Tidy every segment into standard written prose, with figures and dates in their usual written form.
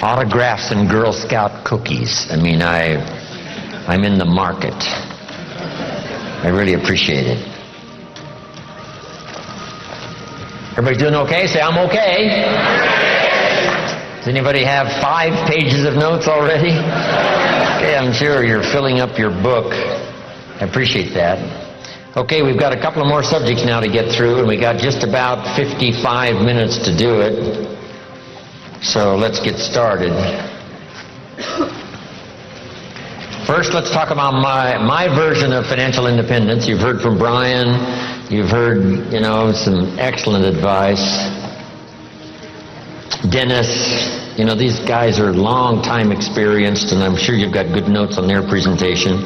autographs and Girl Scout cookies. I mean, I'm in the market. I really appreciate it. Everybody doing okay? Say, I'm okay. Does anybody have 5 pages of notes already? Okay, I'm sure you're filling up your book. I appreciate that. Okay, we've got a couple of more subjects now to get through, and we got just about 55 minutes to do it. So let's get started. First, let's talk about my version of financial independence. You've heard from Brian. You've heard, some excellent advice. Dennis, these guys are long time experienced, and I'm sure you've got good notes on their presentation.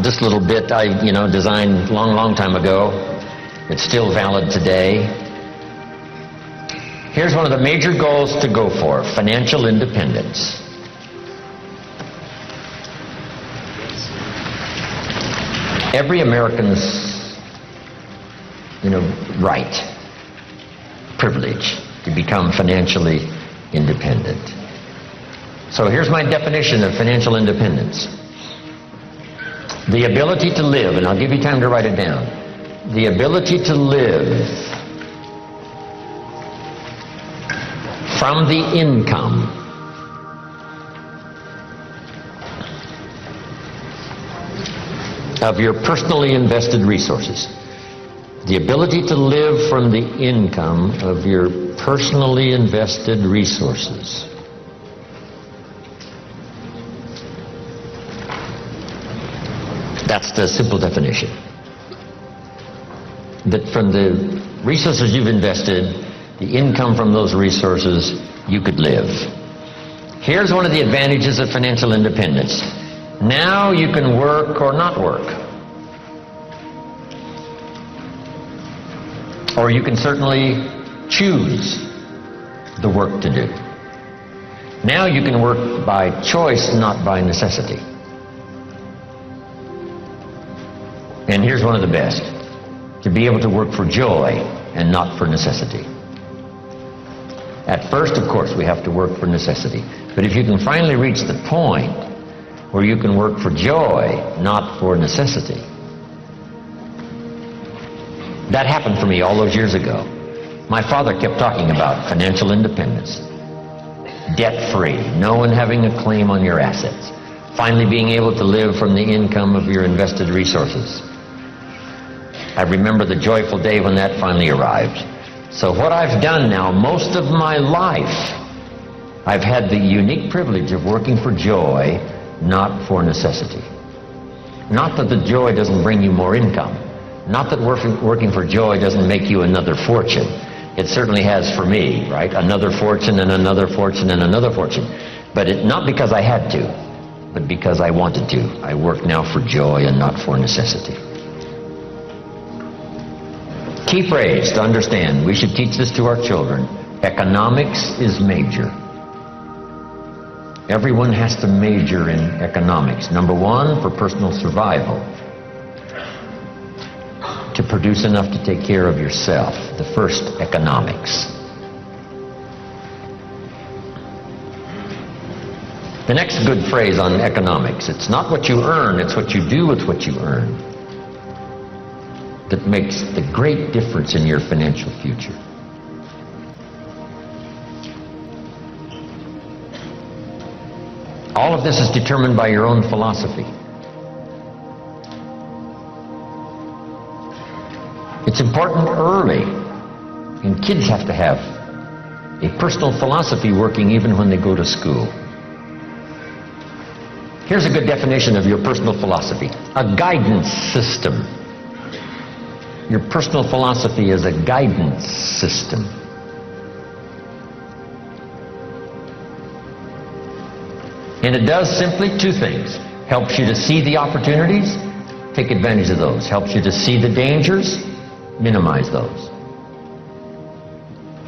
This little bit I, designed long time ago. It's still valid today. Here's one of the major goals to go for: financial independence. Every American's, right, privilege to become financially independent. So here's my definition of financial independence. The ability to live, and I'll give you time to write it down. The ability to live from the income of your personally invested resources. The ability to live from the income of your personally invested resources. That's the simple definition. That from the resources you've invested, the income from those resources, you could live. Here's one of the advantages of financial independence. Now you can work or not work. Or you can certainly choose the work to do. Now you can work by choice, not by necessity. And here's one of the best: to be able to work for joy and not for necessity. At first, of course, we have to work for necessity. But if you can finally reach the point where you can work for joy, not for necessity. That happened for me all those years ago. My father kept talking about financial independence, debt-free, no one having a claim on your assets, finally being able to live from the income of your invested resources. I remember the joyful day when that finally arrived. So what I've done now, most of my life, I've had the unique privilege of working for joy, not for necessity. Not that the joy doesn't bring you more income. Not that working for joy doesn't make you another fortune. It certainly has for me, right? Another fortune and another fortune and another fortune. But not because I had to, but because I wanted to. I work now for joy and not for necessity. Key phrase to understand. We should teach this to our children. Economics is major. Everyone has to major in economics. Number one, for personal survival. To produce enough to take care of yourself. The first, economics. The next good phrase on economics: it's not what you earn, it's what you do with what you earn that makes the great difference in your financial future. All of this is determined by your own philosophy. It's important early, and kids have to have a personal philosophy working even when they go to school. Here's a good definition of your personal philosophy: a guidance system. Your personal philosophy is a guidance system. And it does simply 2 things. Helps you to see the opportunities, take advantage of those. Helps you to see the dangers, minimize those.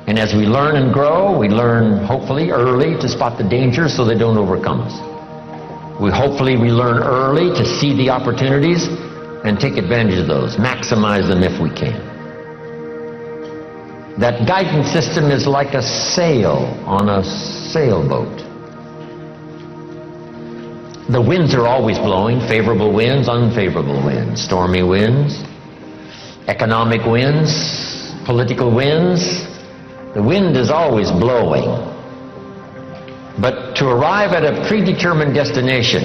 And as we learn and grow, we learn hopefully early to spot the dangers so they don't overcome us. Hopefully we learn early to see the opportunities and take advantage of those, maximize them if we can. That guidance system is like a sail on a sailboat. The winds are always blowing, favorable winds, unfavorable winds, stormy winds, economic winds, political winds. The wind is always blowing. But to arrive at a predetermined destination,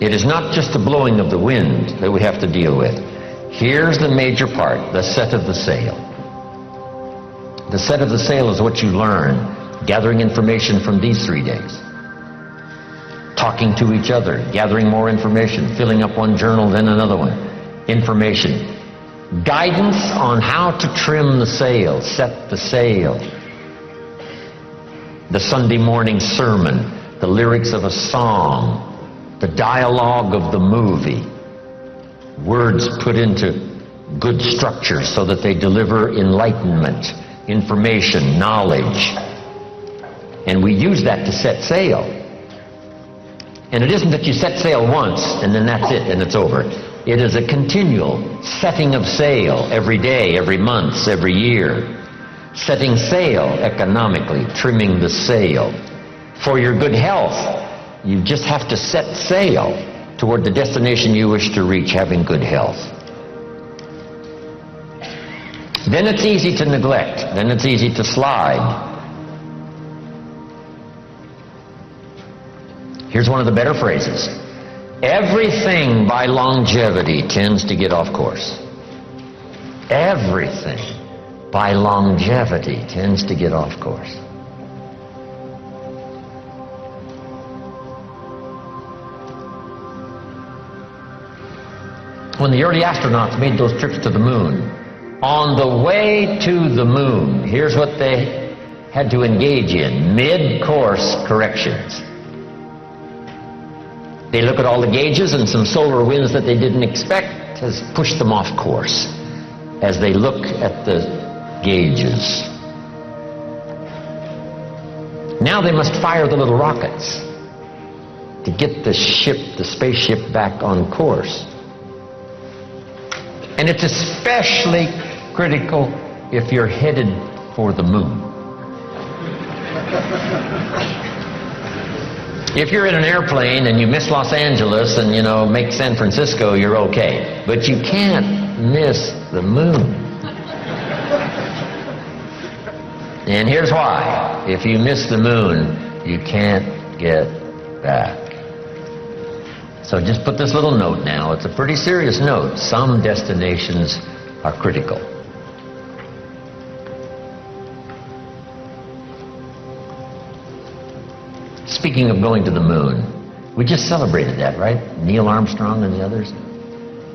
it is not just the blowing of the wind that we have to deal with. Here's the major part, the set of the sail. The set of the sail is what you learn, gathering information from these 3 days. Talking to each other, gathering more information, filling up one journal, then another one. Information. Guidance on how to trim the sail, set the sail. The Sunday morning sermon, the lyrics of a song, the dialogue of the movie. Words put into good structure so that they deliver enlightenment, information, knowledge. And we use that to set sail. And it isn't that you set sail once and then that's it and it's over. It is a continual setting of sail every day, every month, every year. Setting sail economically, trimming the sail. For your good health, you just have to set sail toward the destination you wish to reach, having good health. Then it's easy to neglect. Then it's easy to slide. Here's one of the better phrases. Everything by longevity tends to get off course. Everything by longevity tends to get off course. When the early astronauts made those trips to the moon, on the way to the moon, here's what they had to engage in: mid-course corrections. They look at all the gauges, and some solar winds that they didn't expect has pushed them off course as they look at the gauges. Now they must fire the little rockets to get the spaceship back on course. And it's especially critical if you're headed for the moon. If you're in an airplane and you miss Los Angeles and, make San Francisco, you're okay. But you can't miss the moon. And here's why. If you miss the moon, you can't get back. So just put this little note now. It's a pretty serious note. Some destinations are critical. Speaking of going to the moon, we just celebrated that, right? Neil Armstrong and the others.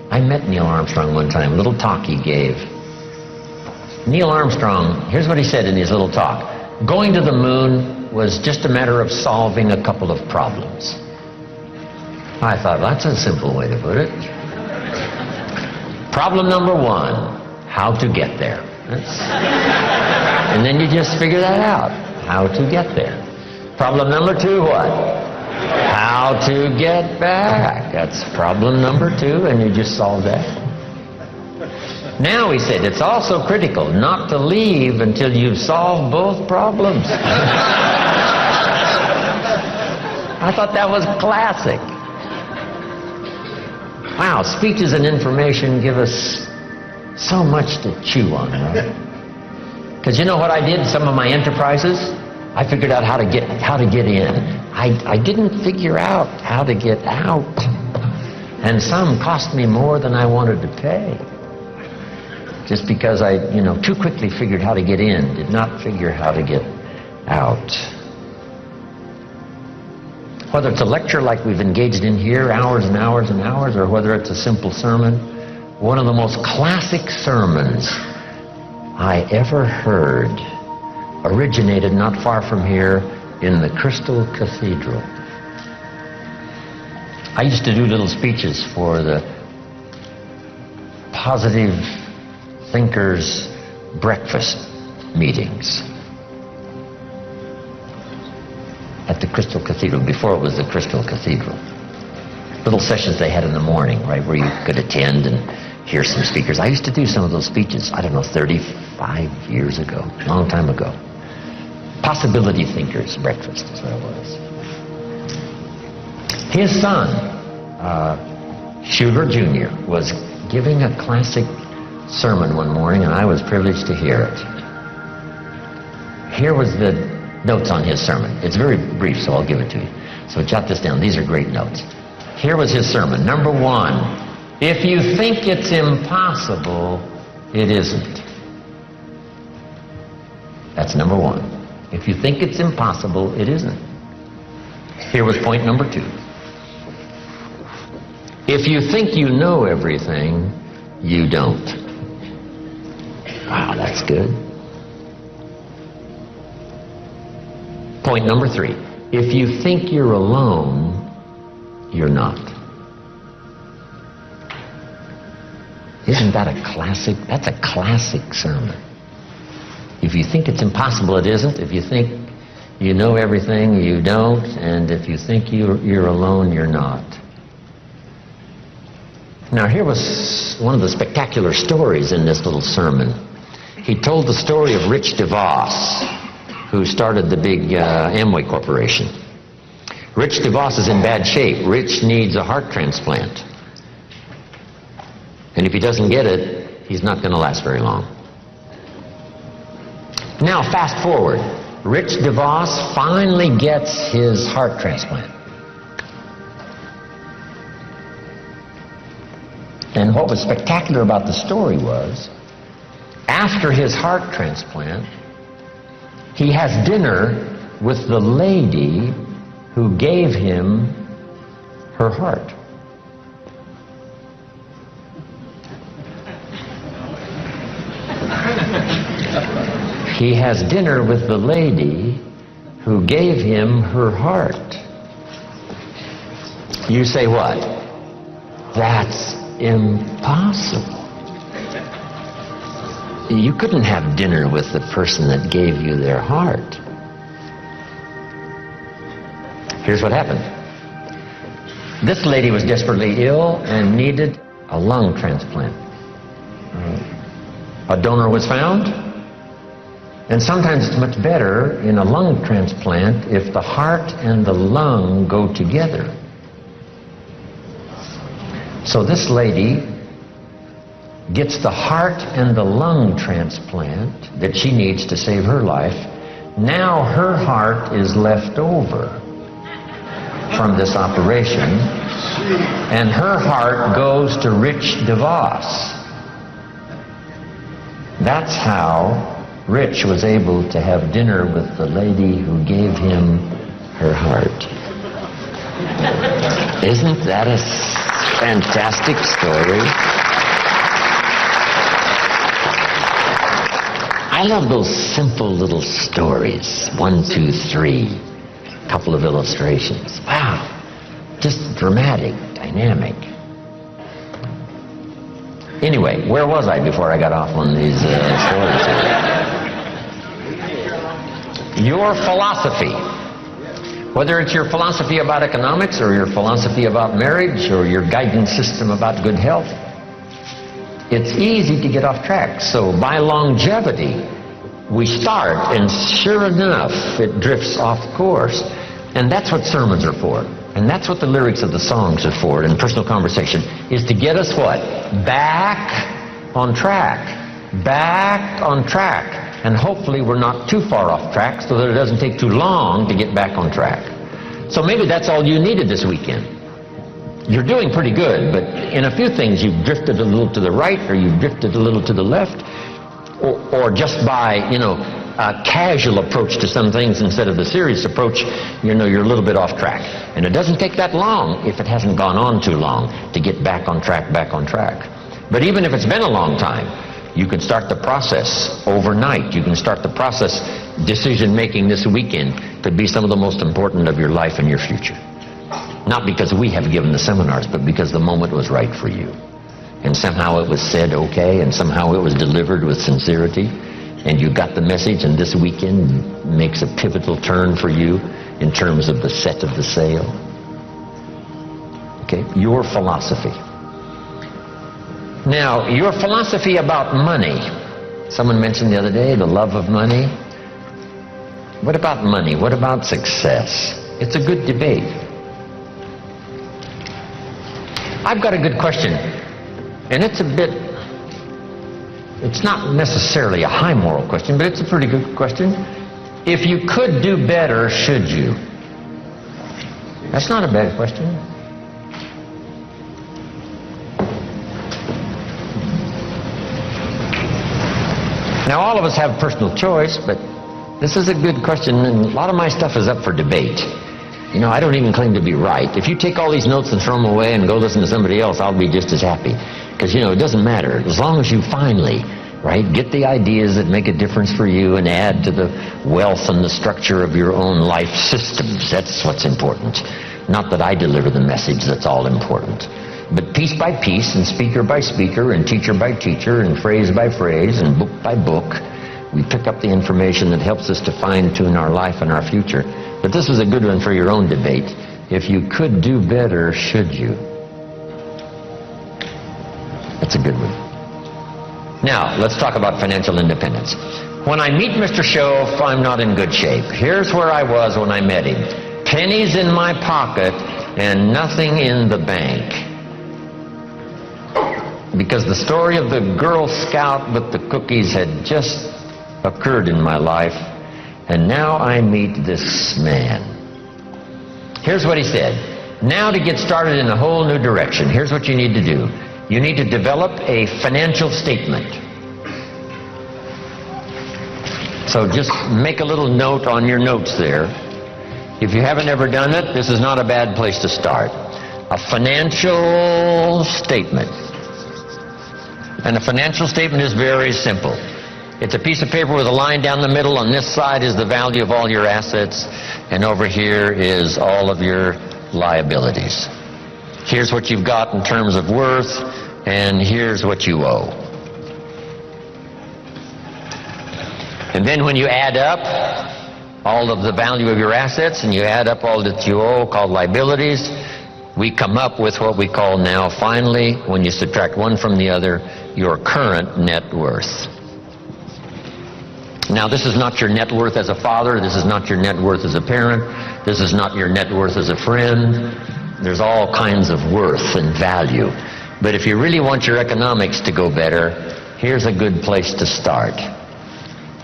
I met Neil Armstrong one time, a little talk he gave. Neil Armstrong, here's what he said in his little talk. Going to the moon was just a matter of solving a couple of problems. I thought, that's a simple way to put it. Problem number one, how to get there. And then you just figure that out, how to get there. Problem number two, what? How to get back. That's problem number two, and you just solve that. Now, he said, it's also critical not to leave until you've solved both problems. I thought that was classic. Wow, speeches and information give us so much to chew on, right? Because you know what I did in some of my enterprises? I figured out how to get in. I didn't figure out how to get out. And some cost me more than I wanted to pay. Just because I, too quickly figured how to get in, did not figure how to get out. Whether it's a lecture like we've engaged in here, hours and hours and hours, or whether it's a simple sermon, one of the most classic sermons I ever heard originated not far from here in the Crystal Cathedral. I used to do little speeches for the Positive Thinkers breakfast meetings at the Crystal Cathedral, before it was the Crystal Cathedral. Little sessions they had in the morning, right, where you could attend and hear some speakers. I used to do some of those speeches, 35 years ago, a long time ago. Possibility Thinkers Breakfast is what it was. His son, Sugar Jr., was giving a classic sermon one morning, and I was privileged to hear it. Here was the notes on his sermon. It's very brief, so I'll give it to you. So jot this down. These are great notes. Here was his sermon. Number 1, if you think it's impossible, it isn't. That's number 1. If you think it's impossible, it isn't. Here was point number 2. If you think you know everything, you don't. Wow, that's good. Point number 3. If you think you're alone, you're not. Isn't that a classic? That's a classic sermon. If you think it's impossible, it isn't. If you think you know everything, you don't. And if you think you're alone, you're not. Now, here was one of the spectacular stories in this little sermon. He told the story of Rich DeVos, who started the big Amway Corporation. Rich DeVos is in bad shape. Rich needs a heart transplant. And if he doesn't get it, he's not going to last very long. Now, fast forward. Rich DeVos finally gets his heart transplant. And what was spectacular about the story was, after his heart transplant, he has dinner with the lady who gave him her heart. He has dinner with the lady who gave him her heart. You say what? That's impossible. You couldn't have dinner with the person that gave you their heart. Here's what happened. This lady was desperately ill and needed a lung transplant. A donor was found, and sometimes it's much better in a lung transplant if the heart and the lung go together. So this lady gets the heart and the lung transplant that she needs to save her life. Now her heart is left over from this operation, and her heart goes to Rich DeVos. That's how Rich was able to have dinner with the lady who gave him her heart. Isn't that a fantastic story? I love those simple little stories. 1, 2, 3. A couple of illustrations. Wow. Just dramatic, dynamic. Anyway, where was I before I got off on these stories here? Your philosophy. Whether it's your philosophy about economics, or your philosophy about marriage, or your guidance system about good health, it's easy to get off track. So by longevity, we start, and sure enough, it drifts off course. And that's what sermons are for. And that's what the lyrics of the songs are for in personal conversation, is to get us what? Back on track. Back on track. And hopefully we're not too far off track so that it doesn't take too long to get back on track. So maybe that's all you needed this weekend. You're doing pretty good, but in a few things you've drifted a little to the right, or you've drifted a little to the left, or just by, a casual approach to some things instead of the serious approach, you're a little bit off track. And it doesn't take that long, if it hasn't gone on too long, to get back on track, back on track. But even if it's been a long time, you can start the process overnight. You can start the process, decision-making this weekend could be some of the most important of your life and your future. Not because we have given the seminars, but because the moment was right for you. And somehow it was said okay, and somehow it was delivered with sincerity, and you got the message, and this weekend makes a pivotal turn for you in terms of the set of the sail. Okay, your philosophy. Now, your philosophy about money. Someone mentioned the other day the love of money. What about money? What about success? It's a good debate. I've got a good question, and it's not necessarily a high moral question, but it's a pretty good question. If you could do better, should you? That's not a bad question. Now, all of us have personal choice, but this is a good question, and a lot of my stuff is up for debate. You know, I don't even claim to be right. If you take all these notes and throw them away and go listen to somebody else, I'll be just as happy. Because, you know, it doesn't matter. As long as you finally, right, get the ideas that make a difference for you and add to the wealth and the structure of your own life systems. That's what's important. Not that I deliver the message, that's all important. But piece by piece and speaker by speaker and teacher by teacher and phrase by phrase and book by book, we pick up the information that helps us to fine-tune our life and our future. But this is a good one for your own debate. If you could do better, should you? That's a good one. Now, let's talk about financial independence. When I meet Mr. Shoaff, I'm not in good shape. Here's where I was when I met him. Pennies in my pocket and nothing in the bank. Because the story of the Girl Scout with the cookies had just occurred in my life, and now I meet this man. Here's what he said. Now, to get started in a whole new direction, here's what you need to do. You need to develop a financial statement. So just make a little note on your notes there. If you haven't ever done it, this is not a bad place to start. A financial statement. And a financial statement is very simple. It's a piece of paper with a line down the middle. On this side is the value of all your assets, and over here is all of your liabilities. Here's what you've got in terms of worth, and here's what you owe. And then when you add up all of the value of your assets and you add up all that you owe, called liabilities, we come up with what we call now, finally, when you subtract one from the other, your current net worth. Now, this is not your net worth as a father. This is not your net worth as a parent. This is not your net worth as a friend. There's all kinds of worth and value. But if you really want your economics to go better, here's a good place to start.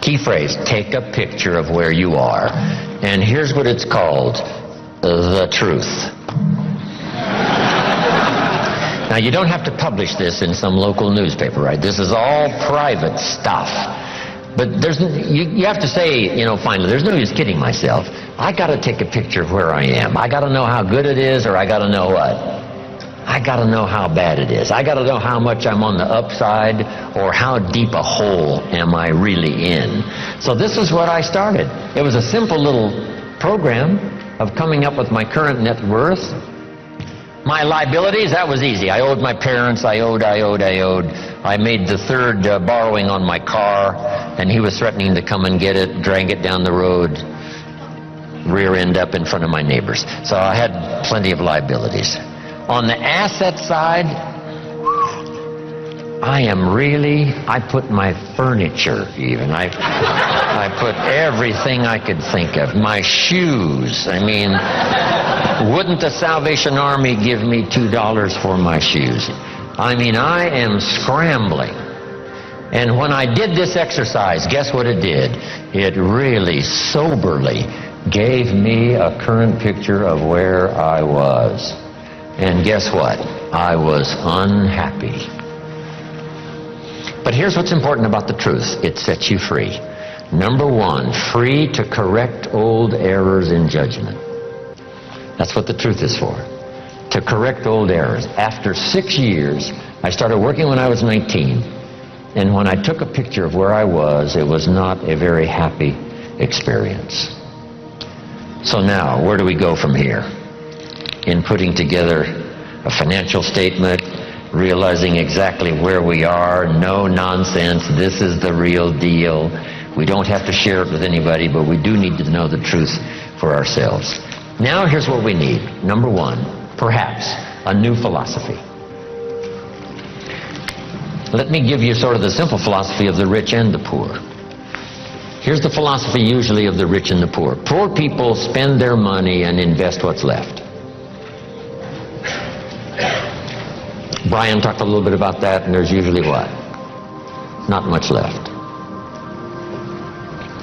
Key phrase, take a picture of where you are. And here's what it's called, the truth. Now, you don't have to publish this in some local newspaper, right? This is all private stuff. But you have to say, you know, finally, there's no use kidding myself. I got to take a picture of where I am. I got to know how good it is, or I got to know what? I got to know how bad it is. I got to know how much I'm on the upside, or how deep a hole am I really in. So this is what I started. It was a simple little program of coming up with my current net worth. My liabilities, that was easy. I owed my parents, I owed. I made the third borrowing on my car, and he was threatening to come and get it, drag it down the road, rear end up in front of my neighbors. So I had plenty of liabilities. On the asset side, I put my furniture even. I put everything I could think of. My shoes. I mean, wouldn't the Salvation Army give me $2 for my shoes? I mean, I am scrambling. And when I did this exercise, guess what it did? It really soberly gave me a current picture of where I was. And guess what? I was unhappy. But here's what's important about the truth. It sets you free. Number one, free to correct old errors in judgment. That's what the truth is for. To correct old errors. After 6 years, I started working when I was 19. And when I took a picture of where I was, it was not a very happy experience. So now, where do we go from here? In putting together a financial statement, realizing exactly where we are, no nonsense, this is the real deal. We don't have to share it with anybody, but we do need to know the truth for ourselves. Now here's what we need. Number one, perhaps a new philosophy. Let me give you sort of the simple philosophy of the rich and the poor. Here's the philosophy usually of the rich and the poor. Poor people spend their money and invest what's left. Brian talked a little bit about that, and there's usually what? Not much left.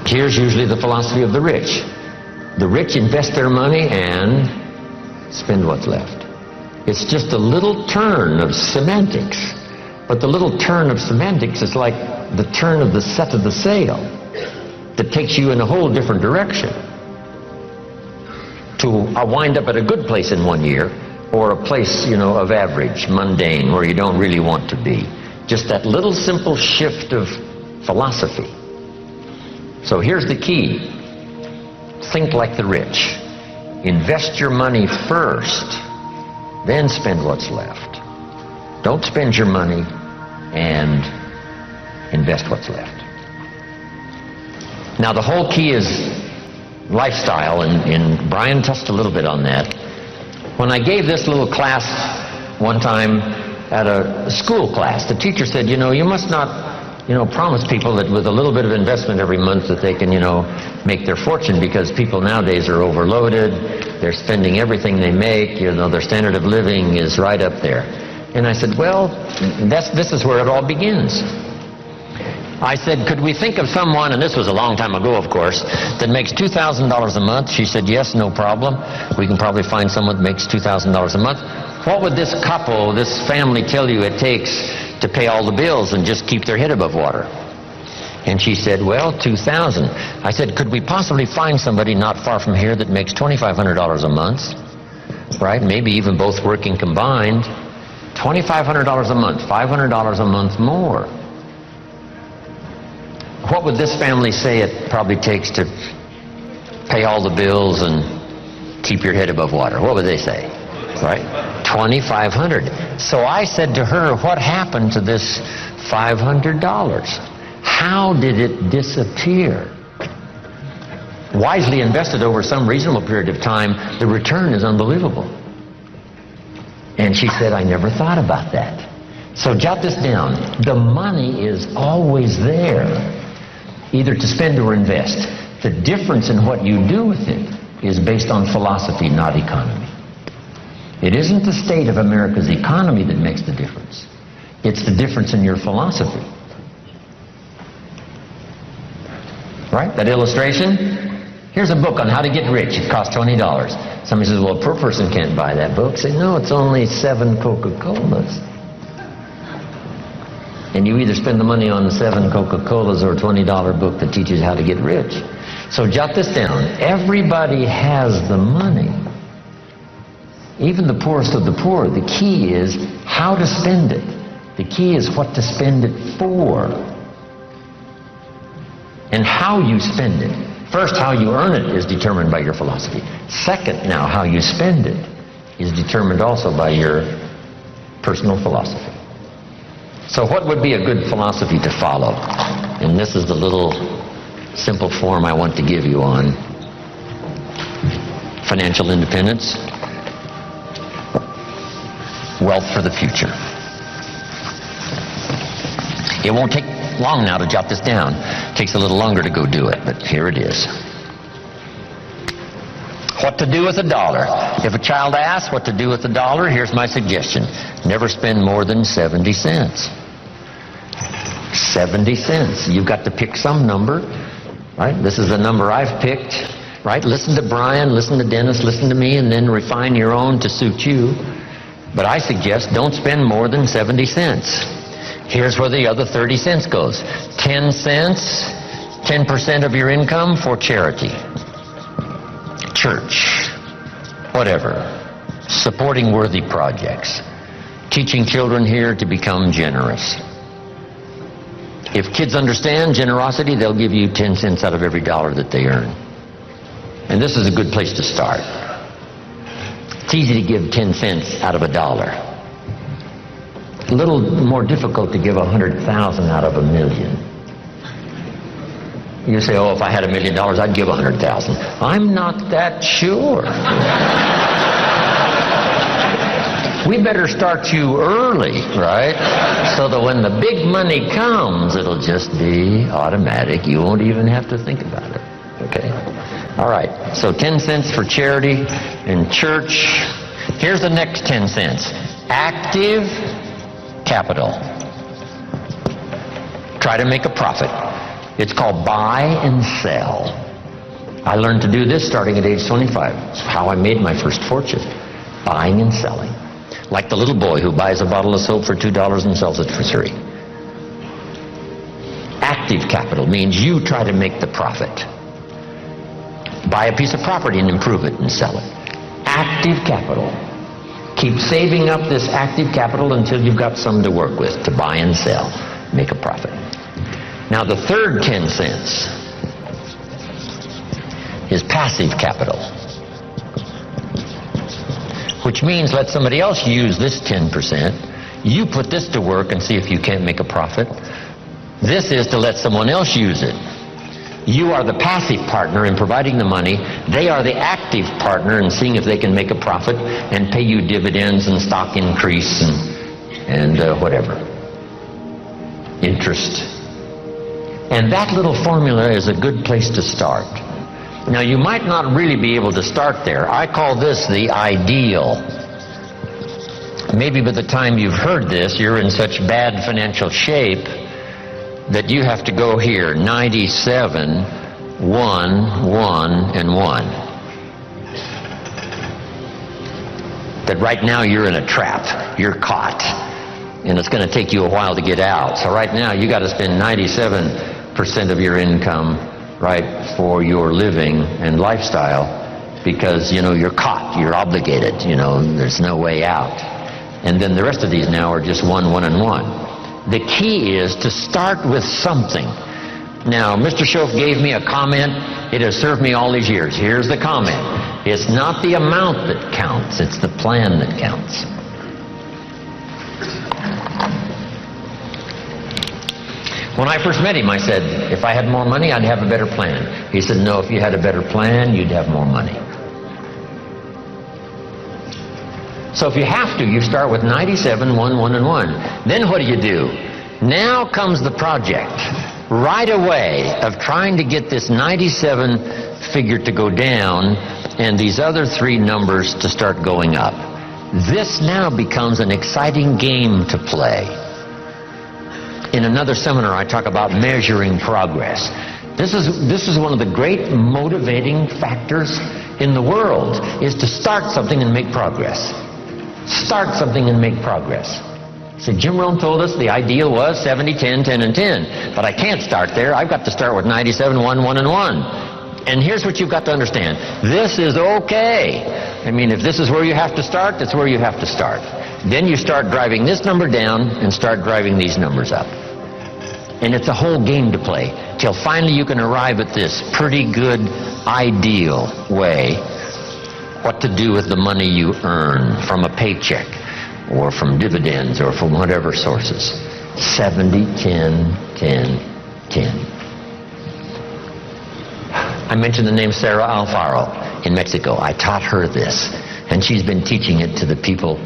Here's usually the philosophy of the rich. The rich invest their money and spend what's left. It's just a little turn of semantics. But the little turn of semantics is like the turn of the set of the sail that takes you in a whole different direction. To wind up at a good place in 1 year, or a place, of average, mundane, where you don't really want to be. Just that little simple shift of philosophy. So here's the key. Think like the rich. Invest your money first, then spend what's left. Don't spend your money and invest what's left. Now the whole key is lifestyle, and Brian touched a little bit on that. When I gave this little class one time at a school class, the teacher said, you must not promise people that with a little bit of investment every month that they can, make their fortune, because people nowadays are overloaded. They're spending everything they make. Their standard of living is right up there. And I said, well, this is where it all begins. I said, could we think of someone, and this was a long time ago, of course, that makes $2,000 a month? She said, yes, no problem. We can probably find someone that makes $2,000 a month. What would this couple, this family tell you it takes to pay all the bills and just keep their head above water? And she said, well, $2,000. I said, could we possibly find somebody not far from here that makes $2,500 a month? Right? Maybe even both working combined. $2,500 a month, $500 a month more. What would this family say it probably takes to pay all the bills and keep your head above water? What would they say? Right? $2,500. So I said to her, what happened to this $500? How did it disappear? Wisely invested over some reasonable period of time, the return is unbelievable. And she said, I never thought about that. So jot this down. The money is always there, either to spend or invest. The difference in what you do with it is based on philosophy, not economy. It isn't the state of America's economy that makes the difference. It's the difference in your philosophy. Right? That illustration? Here's a book on how to get rich. It costs $20. Somebody says, well, a poor person can't buy that book. Say, no, it's only 7 Coca-Colas. And you either spend the money on 7 Coca-Colas or a $20 book that teaches how to get rich. So jot this down. Everybody has the money. Even the poorest of the poor. The key is how to spend it. The key is what to spend it for. And how you spend it. First, how you earn it is determined by your philosophy. Second, now, how you spend it is determined also by your personal philosophy. So what would be a good philosophy to follow? And this is the little simple form I want to give you on financial independence, wealth for the future. It won't take long now to jot this down. It takes a little longer to go do it, but here it is. What to do with $1? If a child asks what to do with $1, here's my suggestion. Never spend more than 70 cents. 70 cents. You've got to pick some number, right? This is the number I've picked, right? Listen to Brian, listen to Dennis, listen to me, and then refine your own to suit you. But I suggest don't spend more than 70 cents. Here's where the other 30 cents goes. 10 cents, 10% of your income for charity, church, whatever, supporting worthy projects, teaching children here to become generous. If kids understand generosity, they'll give you 10 cents out of every dollar that they earn. And this is a good place to start. It's easy to give 10 cents out of $1. A little more difficult to give 100,000 out of $1 million. You say, oh, if I had $1 million, I'd give 100,000. I'm not that sure. we better start you early, right? So that when the big money comes, it'll just be automatic. You won't even have to think about it. Okay? All right. So 10 cents for charity and church. Here's the next 10 cents. Active capital. Try to make a profit. It's called buy and sell. I learned to do this starting at age 25. It's how I made my first fortune. Buying and selling. Like the little boy who buys a bottle of soap for $2 and sells it for $3. Active capital means you try to make the profit. Buy a piece of property and improve it and sell it. Active capital. Keep saving up this active capital until you've got some to work with to buy and sell. Make a profit. Now the third 10 cents is passive capital, which means let somebody else use this 10%. You put this to work and see if you can't make a profit. This is to let someone else use it. You are the passive partner in providing the money. They are the active partner in seeing if they can make a profit and pay you dividends and stock increase and whatever. Interest. And that little formula is a good place to start. Now, you might not really be able to start there. I call this the ideal. Maybe by the time you've heard this, you're in such bad financial shape that you have to go here, 97, 1, 1, and 1. That right now you're in a trap. You're caught. And it's going to take you a while to get out. So right now you got to spend 97% of your income, right, for your living and lifestyle, because, you know, you're caught, you're obligated, you know, there's no way out. And then the rest of these now are just 1, 1, and 1. The key is to start with something. Now, Mr. Schoaf gave me a comment. It has served me all these years. Here's the comment. It's not the amount that counts, it's the plan that counts. When I first met him, I said, if I had more money, I'd have a better plan. He said, no, if you had a better plan, you'd have more money. So if you have to, you start with 97, 1, 1, and 1. Then what do? Now comes the project, right away, of trying to get this 97 figure to go down and these other 3 numbers to start going up. This now becomes an exciting game to play. In another seminar, I talk about measuring progress. This is one of the great motivating factors in the world, is to start something and make progress. Start something and make progress. So Jim Rohn told us the ideal was 70, 10, 10, and 10. But I can't start there. I've got to start with 97, 1, 1, and 1. And here's what you've got to understand. This is okay. I mean, if this is where you have to start, that's where you have to start. Then you start driving this number down and start driving these numbers up. And it's a whole game to play till finally you can arrive at this pretty good ideal way what to do with the money you earn from a paycheck or from dividends or from whatever sources. 70, 10, 10, 10. I mentioned the name Sarah Alfaro in Mexico. I taught her this, and she's been teaching it to the people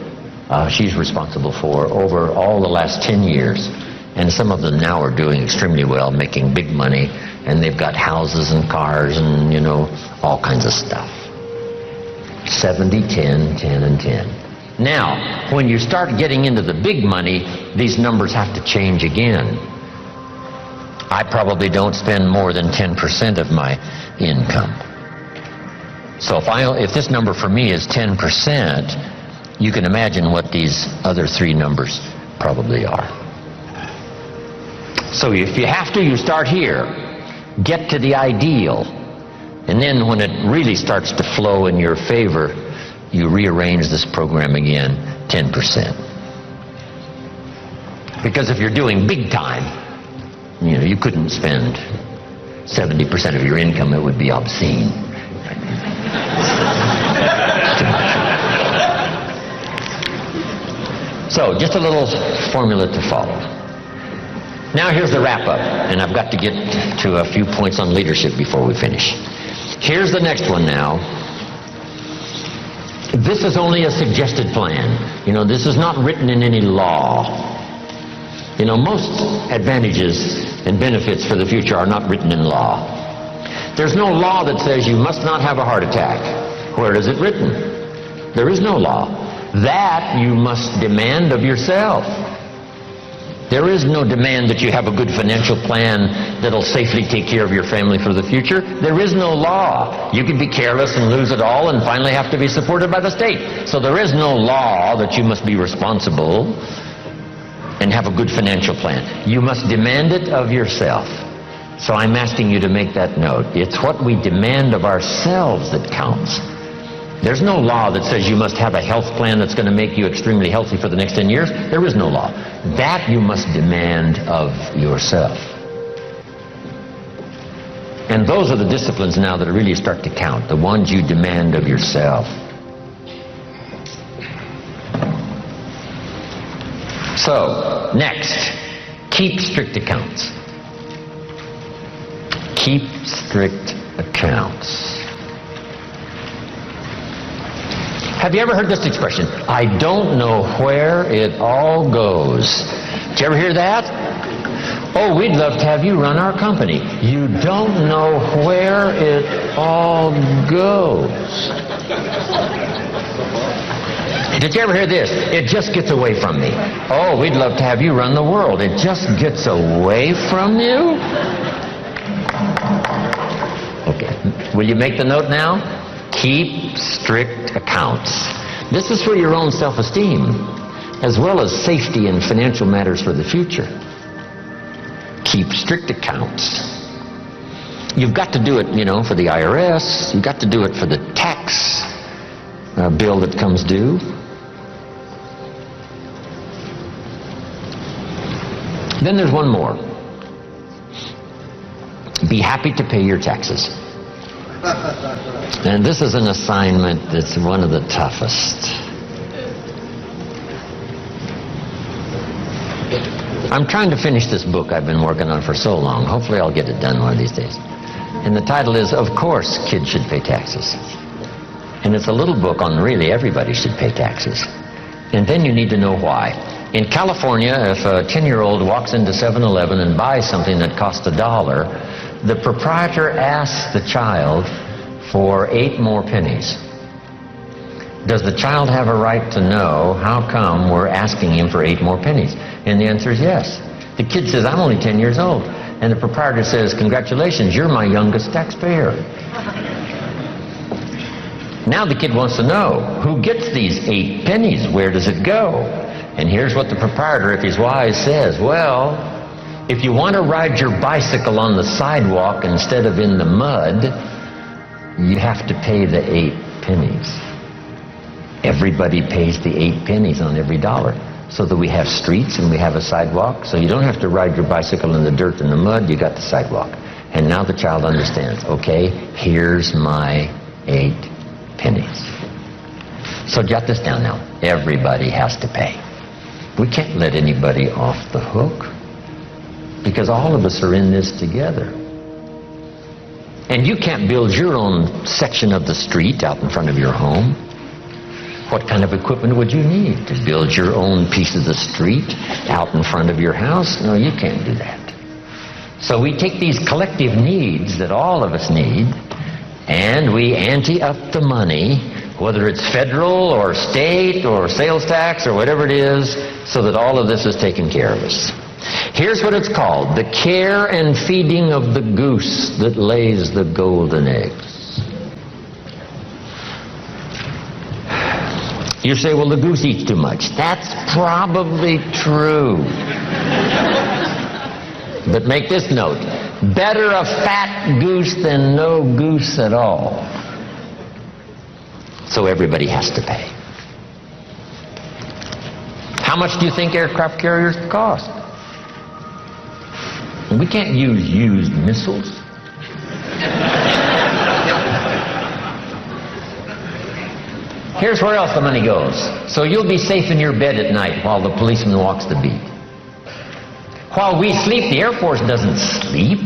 she's responsible for over all the last 10 years. And some of them now are doing extremely well, making big money, and they've got houses and cars and, you know, all kinds of stuff. 70, 10, 10, and 10. Now, when you start getting into the big money, these numbers have to change again. I probably don't spend more than 10% of my income. So if this number for me is 10%, you can imagine what these other 3 numbers probably are. So if you have to, you start here. Get to the ideal. And then when it really starts to flow in your favor, you rearrange this program again, 10%. Because if you're doing big time, you know, you couldn't spend 70% of your income. It would be obscene. So just a little formula to follow. Now here's the wrap-up, and I've got to get to a few points on leadership before we finish. Here's the next one now. This is only a suggested plan. This is not written in any law. Most advantages and benefits for the future are not written in law. There's no law that says you must not have a heart attack. Where is it written? There is no law. That you must demand of yourself. There is no demand that you have a good financial plan that'll safely take care of your family for the future. There is no law. You could be careless and lose it all and finally have to be supported by the state. So there is no law that you must be responsible and have a good financial plan. You must demand it of yourself. So I'm asking you to make that note. It's what we demand of ourselves that counts. There's no law that says you must have a health plan that's going to make you extremely healthy for the next 10 years. There is no law. That you must demand of yourself. And those are the disciplines now that really start to count, the ones you demand of yourself. So, next, keep strict accounts. Keep strict accounts. Have you ever heard this expression? I don't know where it all goes. Did you ever hear that? Oh, we'd love to have you run our company. You don't know where it all goes. Did you ever hear this? It just gets away from me. Oh, we'd love to have you run the world. It just gets away from you? Okay. Will you make the note now? Keep strict accounts. This is for your own self-esteem, as well as safety and financial matters for the future. Keep strict accounts. You've got to do it, for the IRS. You've got to do it for the tax bill that comes due. Then there's one more. Be happy to pay your taxes. And this is an assignment that's one of the toughest. I'm trying to finish this book I've been working on for so long. Hopefully I'll get it done one of these days. And the title is, Of Course Kids Should Pay Taxes. And it's a little book on really everybody should pay taxes. And then you need to know why. In California, if a 10-year-old walks into 7-Eleven and buys something that costs $1, the proprietor asks the child for 8 more pennies. Does the child have a right to know how come we're asking him for 8 more pennies? And the answer is yes. The kid says, I'm only 10 years old. And the proprietor says, congratulations, you're my youngest taxpayer. Now the kid wants to know, who gets these 8 pennies? Where does it go? And here's what the proprietor, if he's wise, says. Well, if you want to ride your bicycle on the sidewalk instead of in the mud, you have to pay the 8 pennies. Everybody pays the 8 pennies on every dollar. So that we have streets and we have a sidewalk. So you don't have to ride your bicycle in the dirt and the mud, you got the sidewalk. And now the child understands, okay, here's my 8 pennies. So jot this down now. Everybody has to pay. We can't let anybody off the hook, because all of us are in this together. And you can't build your own section of the street out in front of your home. What kind of equipment would you need to build your own piece of the street out in front of your house? No, you can't do that. So we take these collective needs that all of us need, and we ante up the money, whether it's federal or state or sales tax or whatever it is, so that all of this is taken care of us. Here's what it's called: the care and feeding of the goose that lays the golden eggs. You say, well, the goose eats too much. That's probably true. But make this note: better a fat goose than no goose at all. So everybody has to pay. How much do you think aircraft carriers cost? We can't use used missiles. Here's where else the money goes. So you'll be safe in your bed at night while the policeman walks the beat. While we sleep, the Air Force doesn't sleep.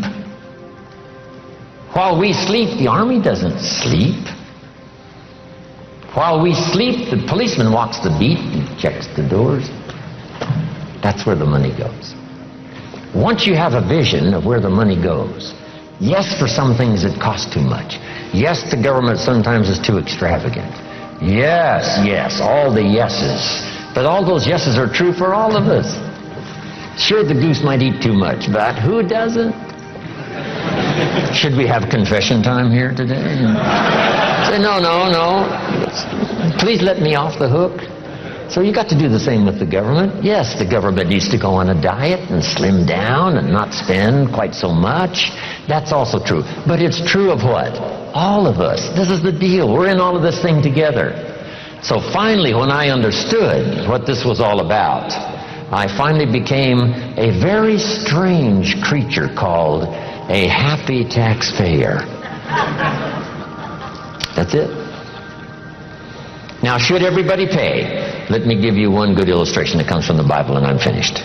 While we sleep, the Army doesn't sleep. While we sleep, the policeman walks the beat and checks the doors. That's where the money goes. Once you have a vision of where the money goes, yes, for some things it costs too much. Yes, the government sometimes is too extravagant. Yes, all the yeses. But all those yeses are true for all of us. Sure, the goose might eat too much, but who doesn't? Should we have confession time here today? Say, no. Please let me off the hook. So you got to do the same with the government. Yes, the government needs to go on a diet and slim down and not spend quite so much. That's also true. But it's true of what? All of us. This is the deal. We're in all of this thing together. So finally, when I understood what this was all about, I finally became a very strange creature called a happy taxpayer. That's it. Now, should everybody pay? Let me give you one good illustration that comes from the Bible, and I'm finished.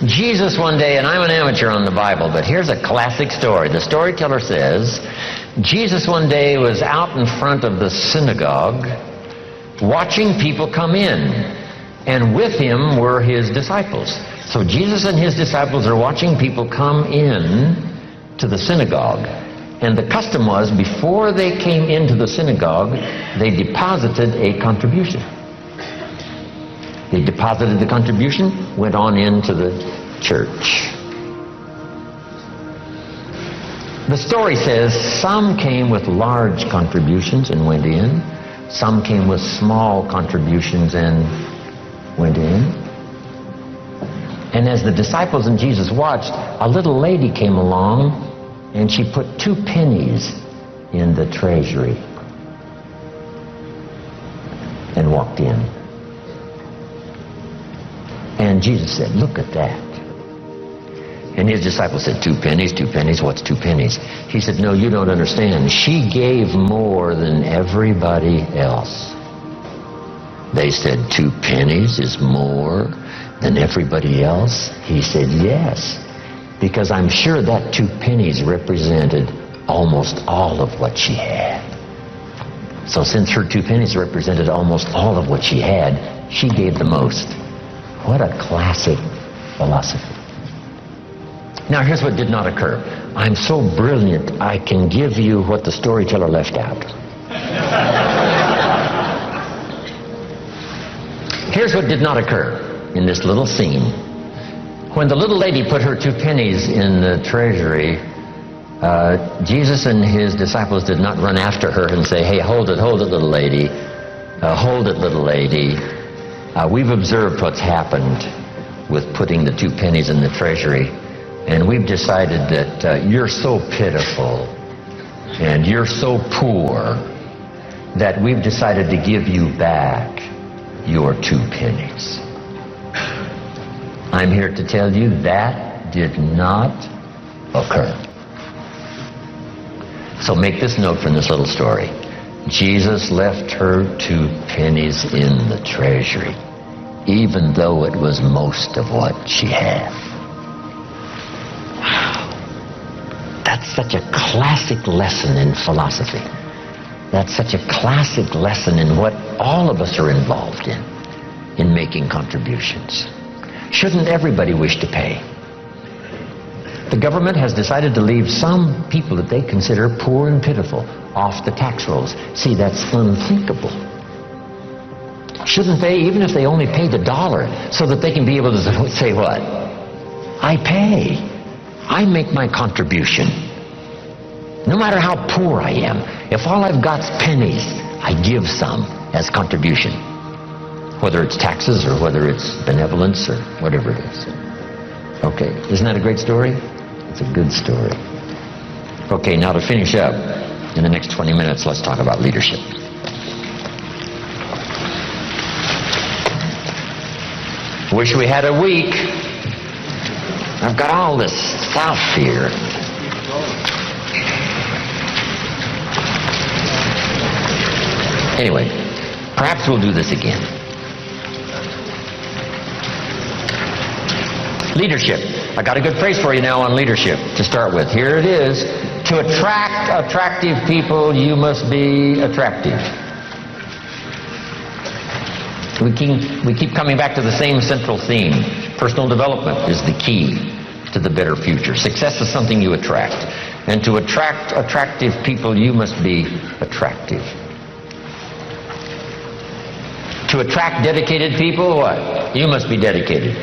Jesus one day, and I'm an amateur on the Bible, but here's a classic story. The storyteller says, Jesus one day was out in front of the synagogue watching people come in, and with him were his disciples. So Jesus and his disciples are watching people come in to the synagogue. And the custom was, before they came into the synagogue, they deposited a contribution. They deposited the contribution, went on into the church. The story says some came with large contributions and went in. Some came with small contributions and went in. And as the disciples and Jesus watched, a little lady came along and she put 2 pennies in the treasury and walked in. And Jesus said, "Look at that." And his disciples said, 2 pennies, 2 pennies, what's 2 pennies? He said, "No, you don't understand. She gave more than everybody else." They said, 2 pennies is more than everybody else? He said, "Yes, because I'm sure that 2 pennies represented almost all of what she had. So since her 2 pennies represented almost all of what she had, she gave the most." What a classic philosophy. Now here's what did not occur. I'm so brilliant, I can give you what the storyteller left out. Here's what did not occur in this little scene. When the little lady put her 2 pennies in the treasury, Jesus and his disciples did not run after her and say, "Hey, hold it, little lady. Hold it, little lady. We've observed what's happened with putting the 2 pennies in the treasury, and we've decided that you're so pitiful and you're so poor that we've decided to give you back your 2 pennies." I'm here to tell you that did not occur. So make this note from this little story. Jesus left her 2 pennies in the treasury, even though it was most of what she had. Wow. That's such a classic lesson in philosophy. That's such a classic lesson in what all of us are involved in making contributions. Shouldn't everybody wish to pay? The government has decided to leave some people that they consider poor and pitiful off the tax rolls. See, that's unthinkable. Shouldn't they, even if they only paid $1, so that they can be able to say what? I pay. I make my contribution. No matter how poor I am, if all I've got's pennies, I give some as contribution. Whether it's taxes or whether it's benevolence or whatever it is. Okay, isn't that a great story? It's a good story. Okay, now to finish up, in the next 20 minutes, let's talk about leadership. Wish we had a week. I've got all this stuff here. Anyway, perhaps we'll do this again. Leadership. I got a good phrase for you now on leadership to start with. Here it is. To attract attractive people, you must be attractive. We keep coming back to the same central theme. Personal development is the key to the better future. Success is something you attract. And to attract attractive people, you must be attractive. To attract dedicated people, what? You must be dedicated.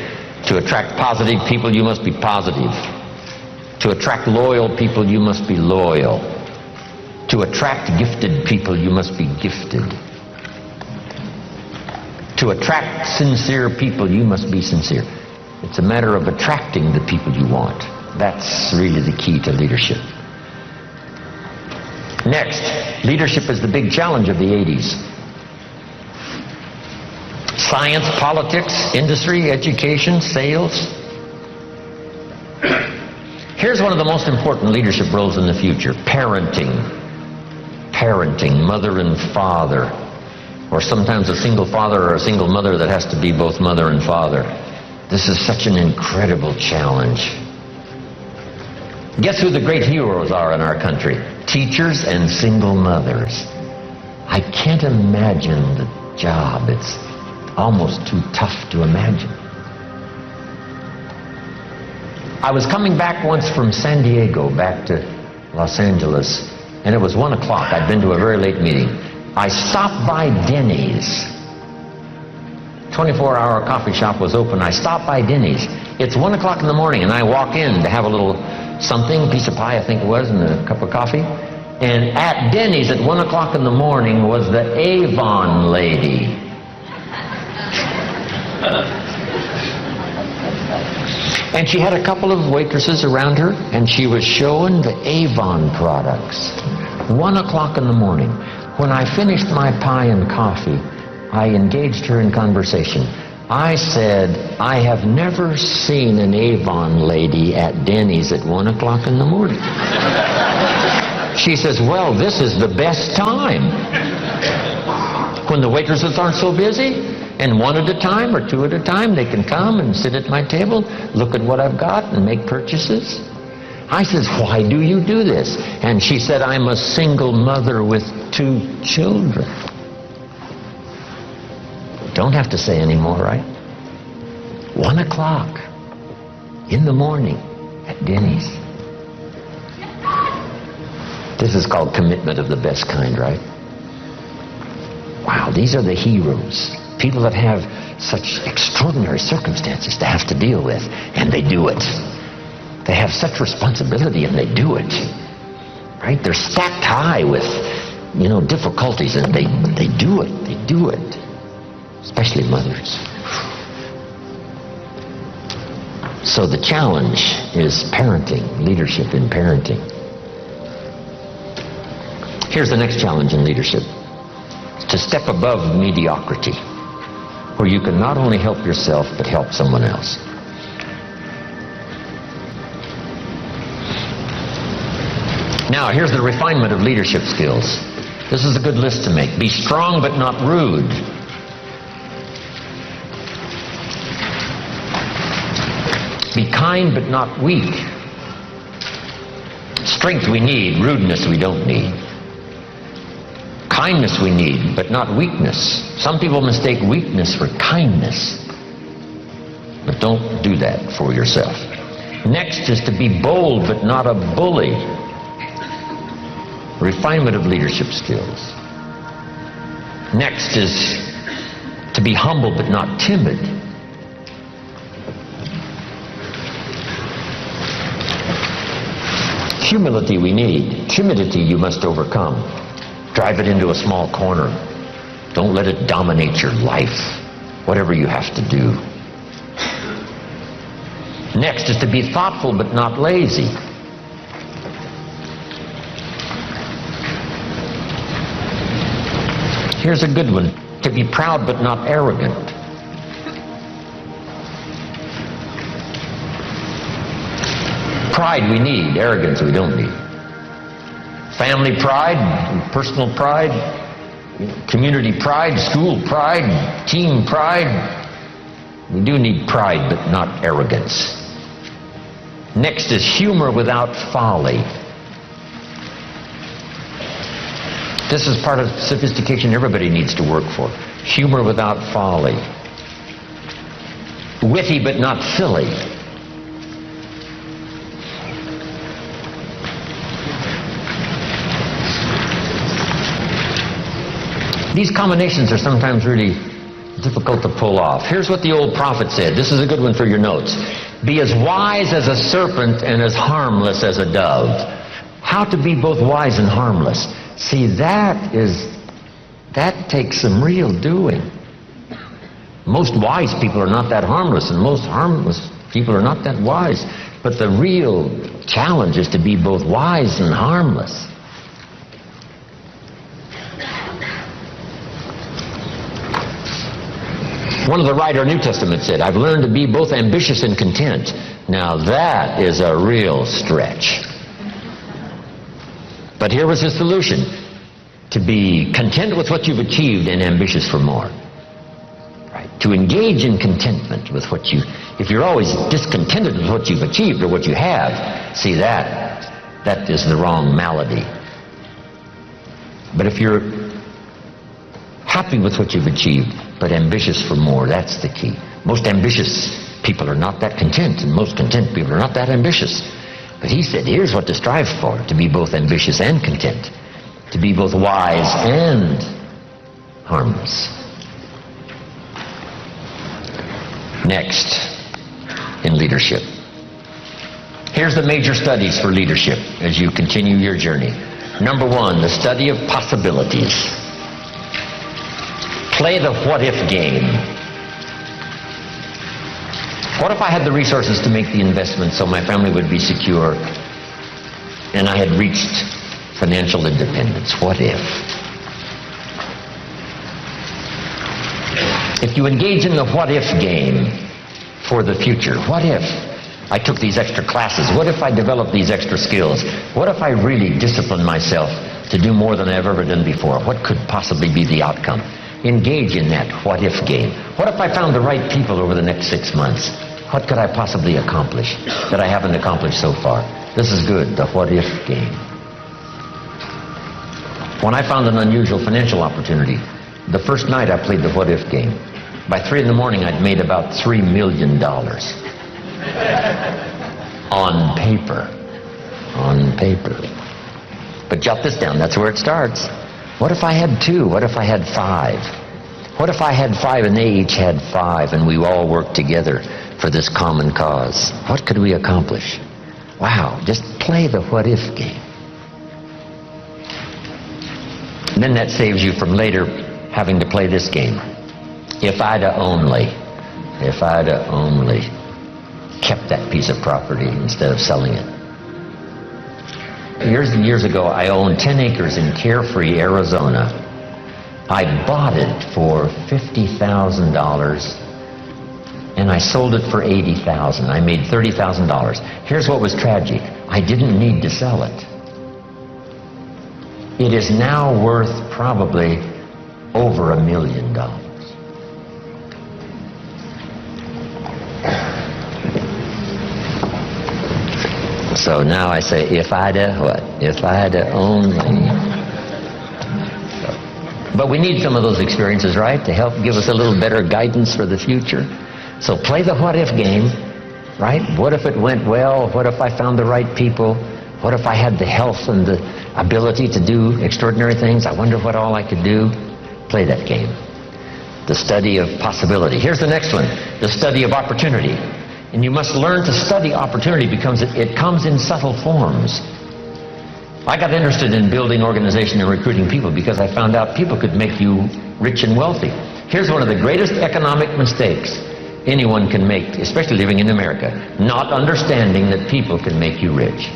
To attract positive people, you must be positive. To attract loyal people, you must be loyal. To attract gifted people, you must be gifted. To attract sincere people, you must be sincere. It's a matter of attracting the people you want. That's really the key to leadership. Next, leadership is the big challenge of the 80s. Science, politics, industry, education, sales. Here's one of the most important leadership roles in the future: parenting. Parenting, mother and father. Or sometimes a single father or a single mother that has to be both mother and father. This is such an incredible challenge. Guess who the great heroes are in our country? Teachers and single mothers. I can't imagine the job. It's almost too tough to imagine. I was coming back once from San Diego back to Los Angeles, and it was 1 o'clock. I'd been to a very late meeting. I stopped by Denny's. 24-hour coffee shop was open. I stopped by Denny's. It's 1 o'clock in the morning, and I walk in to have a little something, a piece of pie I think it was, and a cup of coffee. And at Denny's at 1 o'clock in the morning was the Avon lady. And she had a couple of waitresses around her, and she was showing the Avon products. 1 o'clock in the morning. When I finished my pie and coffee, I engaged her in conversation. I said, I have never seen an Avon lady at Denny's at 1 o'clock in the morning. She says, well, this is the best time. When the waitresses aren't so busy, and one at a time or two at a time, they can come and sit at my table, look at what I've got, and make purchases. I says, why do you do this? And she said, I'm a single mother with 2 children. Don't have to say any more, right? 1 o'clock in the morning at Denny's. This is called commitment of the best kind, right? Wow, these are the heroes. People that have such extraordinary circumstances to have to deal with, and they do it. They have such responsibility, and they do it. Right? They're stacked high with, difficulties, and they do it. They do it. Especially mothers. So the challenge is parenting, leadership in parenting. Here's the next challenge in leadership. To step above mediocrity, where you can not only help yourself, but help someone else. Now, here's the refinement of leadership skills. This is a good list to make. Be strong, but not rude. Be kind, but not weak. Strength we need, rudeness we don't need. Kindness we need, but not weakness. Some people mistake weakness for kindness. But don't do that for yourself. Next is to be bold, but not a bully. Refinement of leadership skills. Next is to be humble, but not timid. Humility we need. Timidity you must overcome. Drive it into a small corner. Don't let it dominate your life, whatever you have to do. Next is to be thoughtful but not lazy. Here's a good one. To be proud but not arrogant. Pride we need, arrogance we don't need. Family pride, personal pride, community pride, school pride, team pride. We do need pride, but not arrogance. Next is humor without folly. This is part of sophistication everybody needs to work for. Humor without folly. Witty but not silly. These combinations are sometimes really difficult to pull off. Here's what the old prophet said. This is a good one for your notes. Be as wise as a serpent and as harmless as a dove. How to be both wise and harmless. See, that takes some real doing. Most wise people are not that harmless, and most harmless people are not that wise. But the real challenge is to be both wise and harmless. One of the writer of New Testament said, I've learned to be both ambitious and content. Now that is a real stretch. But here was his solution. To be content with what you've achieved and ambitious for more. Right? To engage in contentment with what you... If you're always discontented with what you've achieved or what you have, see that is the wrong malady. But if you're happy with what you've achieved, but ambitious for more, that's the key. Most ambitious people are not that content, and most content people are not that ambitious. But he said, here's what to strive for, to be both ambitious and content, to be both wise and harmless. Next, in leadership. Here's the major studies for leadership as you continue your journey. Number one, the study of possibilities. Play the what-if game. What if I had the resources to make the investment so my family would be secure and I had reached financial independence? What if? If you engage in the what-if game for the future, what if I took these extra classes? What if I developed these extra skills? What if I really disciplined myself to do more than I've ever done before? What could possibly be the outcome? Engage in that what-if game. What if I found the right people over the next 6 months? What could I possibly accomplish that I haven't accomplished so far? This is good, the what-if game. When I found an unusual financial opportunity, the first night I played the what-if game. By 3 in the morning, I'd made about $3 million. On paper. On paper. But jot this down, that's where it starts. What if I had 2? What if I had 5? What if I had 5 and they each had 5 and we all worked together for this common cause? What could we accomplish? Wow, just play the what-if game. And then that saves you from later having to play this game. If I'd only kept that piece of property instead of selling it. Years and years ago, I owned 10 acres in Carefree, Arizona. I bought it for $50,000 and I sold it for $80,000. I made $30,000. Here's what was tragic. I didn't need to sell it. It is now worth probably over $1 million. So now I say, if I'd only. But we need some of those experiences, right, to help give us a little better guidance for the future. So play the what-if game, right? What if it went well? What if I found the right people? What if I had the health and the ability to do extraordinary things? I wonder what all I could do. Play that game. The study of possibility. Here's the next one, the study of opportunity. And you must learn to study opportunity because it comes in subtle forms. I got interested in building organization and recruiting people because I found out people could make you rich and wealthy. Here's one of the greatest economic mistakes anyone can make, especially living in America, not understanding that people can make you rich.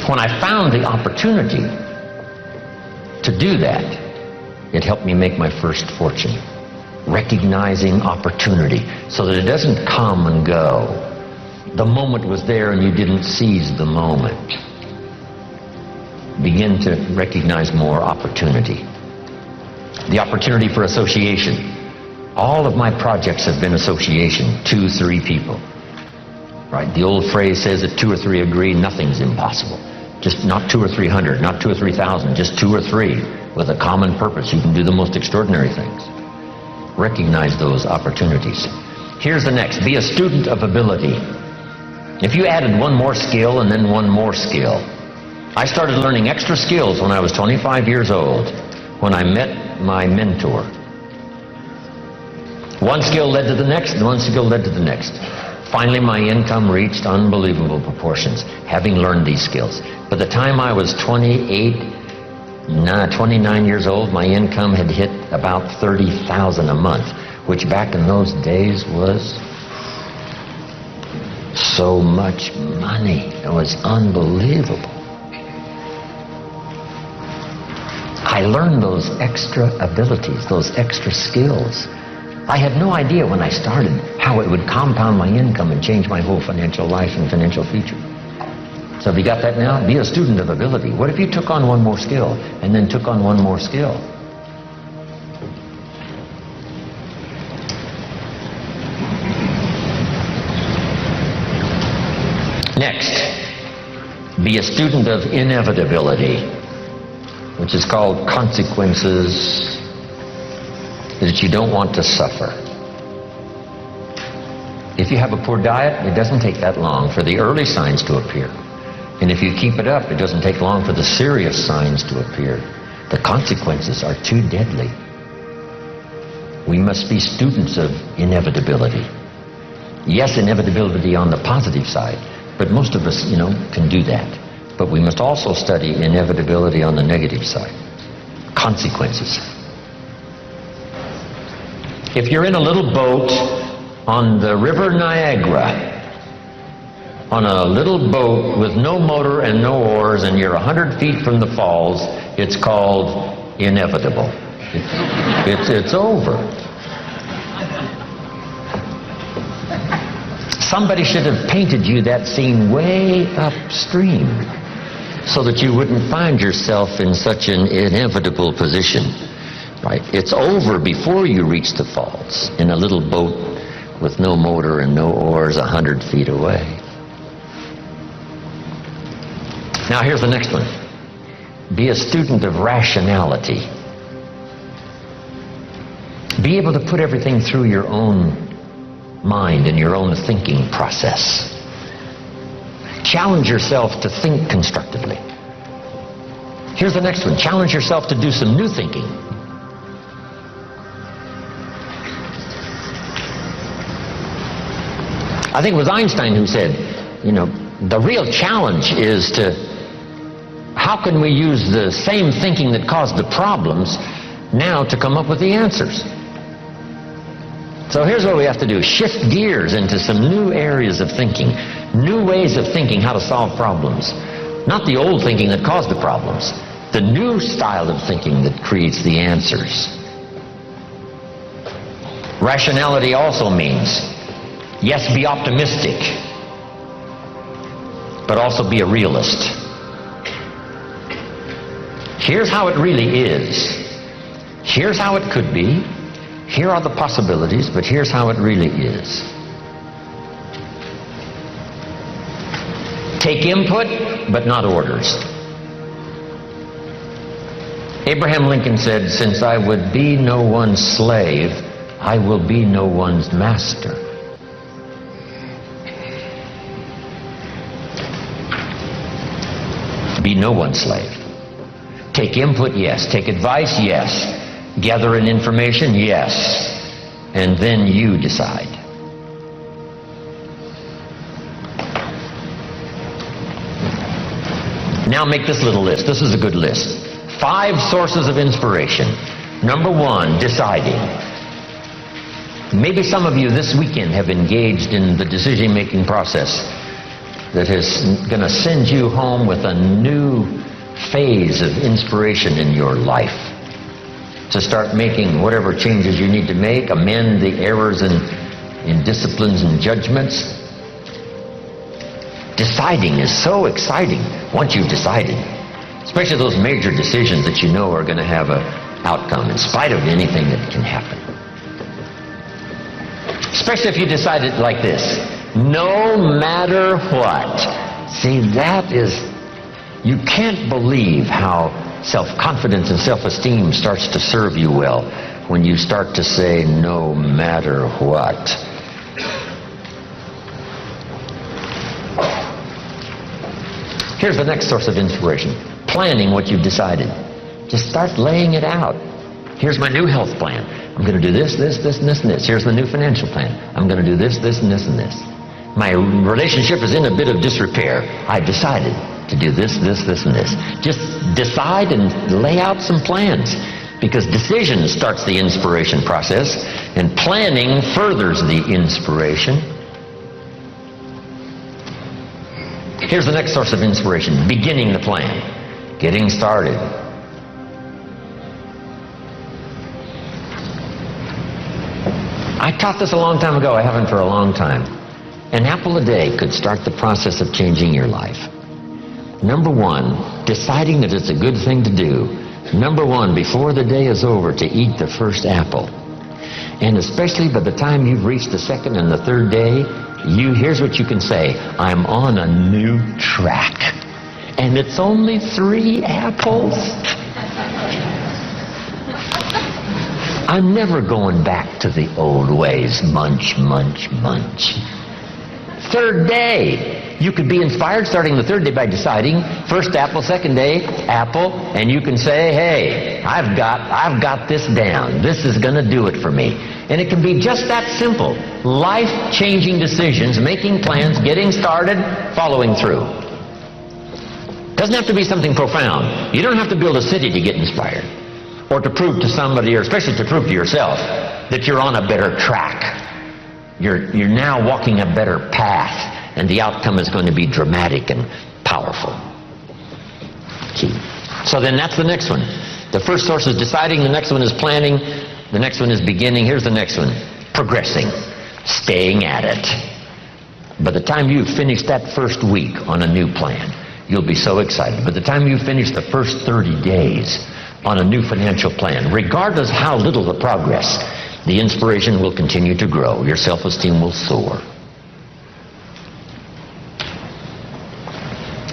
When I found the opportunity to do that, it helped me make my first fortune. Recognizing opportunity so that it doesn't come and go. The moment was there and you didn't seize the moment. Begin to recognize more opportunity. The opportunity for association. All of my projects have been association, 2, 3 people. Right? The old phrase says that 2 or 3 agree, nothing's impossible. Just not 2 or 300, not 2 or 3,000, just 2 or 3 with a common purpose. You can do the most extraordinary things. Recognize those opportunities. Here's the next. Be a student of ability. If you added one more skill and then one more skill. I started learning extra skills when I was 25 years old, when I met my mentor. One skill led to the next, and one skill led to the next. Finally, my income reached unbelievable proportions, having learned these skills. By the time I was 29 years old, my income had hit about $30,000 a month, which back in those days was so much money. It was unbelievable. I learned those extra abilities, those extra skills. I had no idea when I started how it would compound my income and change my whole financial life and financial future. So have you got that now? Be a student of ability. What if you took on one more skill and then took on one more skill? Next, be a student of inevitability, which is called consequences that you don't want to suffer. If you have a poor diet, it doesn't take that long for the early signs to appear. And if you keep it up, it doesn't take long for the serious signs to appear. The consequences are too deadly. We must be students of inevitability. Yes, inevitability on the positive side, but most of us, can do that. But we must also study inevitability on the negative side. Consequences. If you're in a little boat on the River Niagara, on a little boat with no motor and no oars, and you're 100 feet from the falls, it's called inevitable. It's over. Somebody should have painted you that scene way upstream so that you wouldn't find yourself in such an inevitable position. Right? It's over before you reach the falls in a little boat with no motor and no oars 100 feet away. Now here's the next one. Be a student of rationality. Be able to put everything through your own mind and your own thinking process. Challenge yourself to think constructively. Here's the next one. Challenge yourself to do some new thinking. I think it was Einstein who said, the real challenge is how can we use the same thinking that caused the problems now to come up with the answers? So here's what we have to do. Shift gears into some new areas of thinking, new ways of thinking how to solve problems. Not the old thinking that caused the problems, the new style of thinking that creates the answers. Rationality also means, yes, be optimistic, but also be a realist. Here's how it really is. Here's how it could be. Here are the possibilities, but here's how it really is. Take input, but not orders. Abraham Lincoln said, "Since I would be no one's slave, I will be no one's master." Be no one's slave. Take input, yes. Take advice, yes. Gather in information, yes. And then you decide. Now make this little list. This is a good list. 5 sources of inspiration. Number 1, deciding. Maybe some of you this weekend have engaged in the decision-making process that is going to send you home with a new phase of inspiration in your life. To start making whatever changes you need to make, amend the errors in disciplines and judgments. Deciding is so exciting once you've decided. Especially those major decisions that you know are going to have an outcome in spite of anything that can happen. Especially if you decide it like this. No matter what. See, that is You can't believe how self-confidence and self-esteem starts to serve you well when you start to say, no matter what. Here's the next source of inspiration. Planning what you've decided. Just start laying it out. Here's my new health plan. I'm going to do this, this, this, and this, and this. Here's the new financial plan. I'm going to do this, this, and this, and this. My relationship is in a bit of disrepair. I've decided to do this, this, this, and this. Just decide and lay out some plans, because decision starts the inspiration process, and planning furthers the inspiration. Here's the next source of inspiration. Beginning the plan. Getting started. I taught this a long time ago. I haven't for a long time. An apple a day could start the process of changing your life. Number one, deciding that it's a good thing to do. Number one, before the day is over, to eat the first apple. And especially by the time you've reached the second and the third day, here's what you can say: I'm on a new track. And it's only 3 apples. I'm never going back to the old ways. Munch, munch, munch. Third day, you could be inspired starting the third day by deciding, first apple, second day, apple, and you can say, hey, I've got this down. This is going to do it for me. And it can be just that simple. Life-changing decisions, making plans, getting started, following through. Doesn't have to be something profound. You don't have to build a city to get inspired, or to prove to somebody, or especially to prove to yourself, that you're on a better track. You're now walking a better path, and the outcome is going to be dramatic and powerful. Key. So then that's the next one. The first source is deciding, the next one is planning, the next one is beginning. Here's the next one: progressing, staying at it. By the time you've finished that first week on a new plan, you'll be so excited. By the time you finish the first 30 days on a new financial plan, regardless how little the progress, the inspiration will continue to grow. Your self-esteem will soar.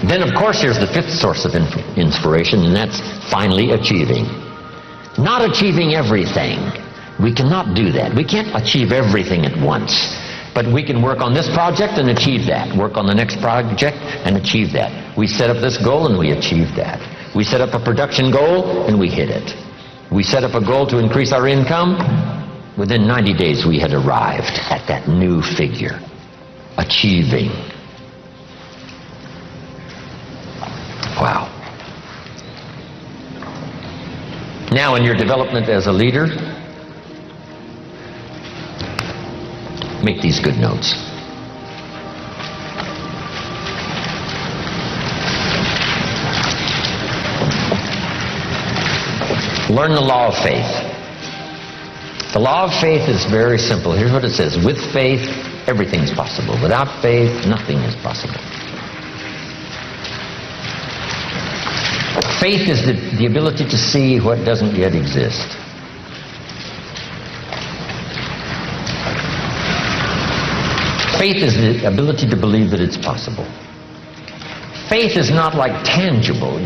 Then, of course, here's the fifth source of inspiration, and that's finally achieving. Not achieving everything. We cannot do that. We can't achieve everything at once. But we can work on this project and achieve that. Work on the next project and achieve that. We set up this goal and we achieve that. We set up a production goal and we hit it. We set up a goal to increase our income. Within 90 days we had arrived at that new figure. Achieving. Wow. Now in your development as a leader, make these good notes. Learn the law of faith. The law of faith is very simple. Here's what it says: with faith, everything's possible. Without faith, nothing is possible. Faith is the ability to see what doesn't yet exist. Faith is the ability to believe that it's possible. Faith is not like tangible,